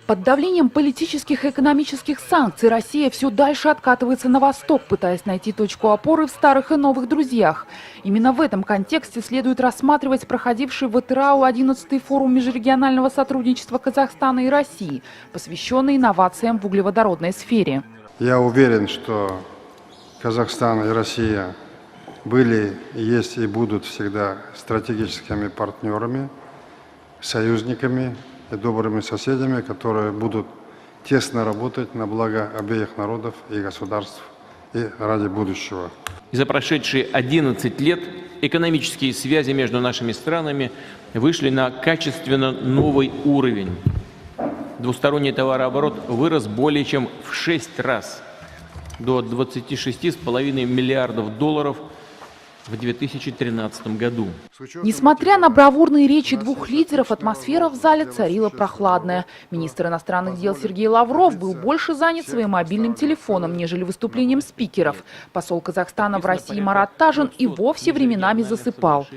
Под давлением политических и экономических санкций Россия все дальше откатывается на восток, пытаясь найти точку опоры в старых и новых друзьях. Именно в этом контексте следует рассматривать проходивший в ИТРАУ 11-й форум межрегионального сотрудничества Казахстана и России, посвященный инновациям в углеводородной сфере. Я уверен, что Казахстан и Россия были, есть и будут всегда стратегическими партнерами, союзниками и добрыми соседями, которые будут тесно работать на благо обеих народов и государств и ради будущего. За прошедшие 11 лет экономические связи между нашими странами вышли на качественно новый уровень. Двусторонний товарооборот вырос более чем в 6 раз, до 26,5 миллиардов долларов в 2013 году. Несмотря на бравурные речи двух лидеров, атмосфера в зале царила прохладная. Министр иностранных дел Сергей Лавров был больше занят своим мобильным телефоном, нежели выступлением спикеров. Посол Казахстана в России Марат Тажин и вовсе временами засыпал.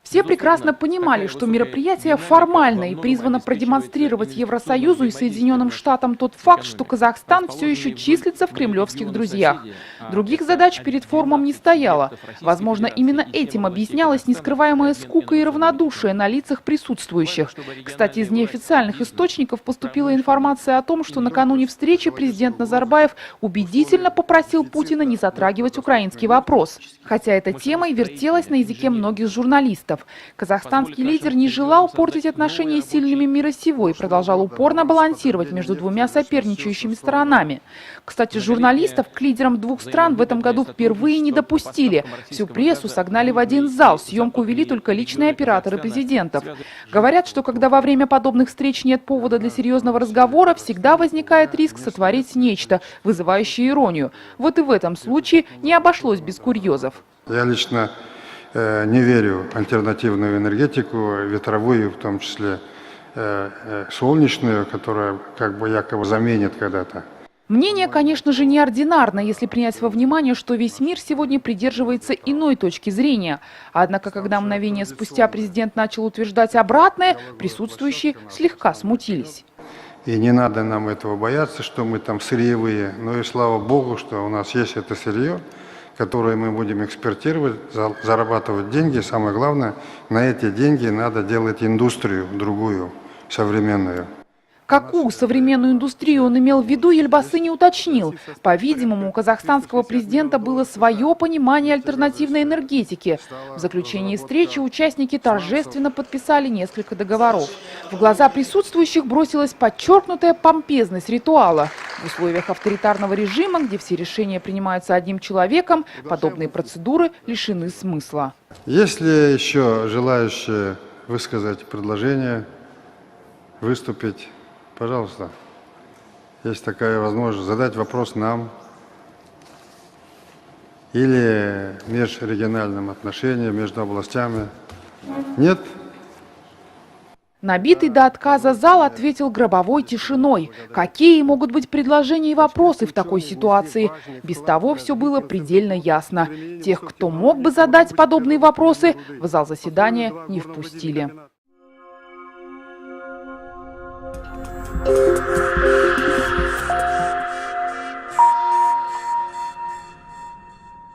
Все прекрасно понимали, что мероприятие формально и призвано продемонстрировать Евросоюзу и Соединенным Штатам тот факт, что Казахстан все еще числится в кремлевских друзьях. Других задач перед форумом не стояло. Возможно, именно этим объяснялась нескрываемая скука и равнодушие на лицах присутствующих. Кстати, из неофициальных источников поступила информация о том, что накануне встречи президент Назарбаев убедительно попросил Путина не затрагивать украинский вопрос. Хотя эта тема и вертелась на языке многих журналистов. Казахстанский лидер не желал портить отношения с сильными мира сего и продолжал упорно балансировать между двумя соперничающими сторонами. Кстати, журналистов к лидерам двух стран в этом году впервые не допустили. Всю прессу согнали в один зал, съемку вели только личные операторы президентов. Говорят, что когда во время подобных встреч нет повода для серьезного разговора, всегда возникает риск сотворить нечто, вызывающее иронию. Вот и в этом случае не обошлось без курьезов. Я лично не верю в альтернативную энергетику, ветровую, в том числе солнечную, которая как бы якобы заменит когда-то. Мнение, конечно же, неординарно, если принять во внимание, что весь мир сегодня придерживается иной точки зрения. Однако, когда мгновение спустя президент начал утверждать обратное, присутствующие слегка смутились. И не надо нам этого бояться, что мы там сырьевые. Но и слава богу, что у нас есть это сырье, которые мы будем экспортировать, зарабатывать деньги. Самое главное, на эти деньги надо делать индустрию другую, современную. Какую современную индустрию он имел в виду, Ельбасы не уточнил. По-видимому, у казахстанского президента было свое понимание альтернативной энергетики. В заключении встречи участники торжественно подписали несколько договоров. В глаза присутствующих бросилась подчеркнутая помпезность ритуала. В условиях авторитарного режима, где все решения принимаются одним человеком, подобные процедуры лишены смысла. Есть ли еще желающие высказать предложение, выступить? Пожалуйста, есть такая возможность задать вопрос нам или межрегиональным отношениям между областями. Нет? Набитый до отказа зал ответил гробовой тишиной. Какие могут быть предложения и вопросы в такой ситуации? Без того все было предельно ясно. Тех, кто мог бы задать подобные вопросы, в зал заседания не впустили.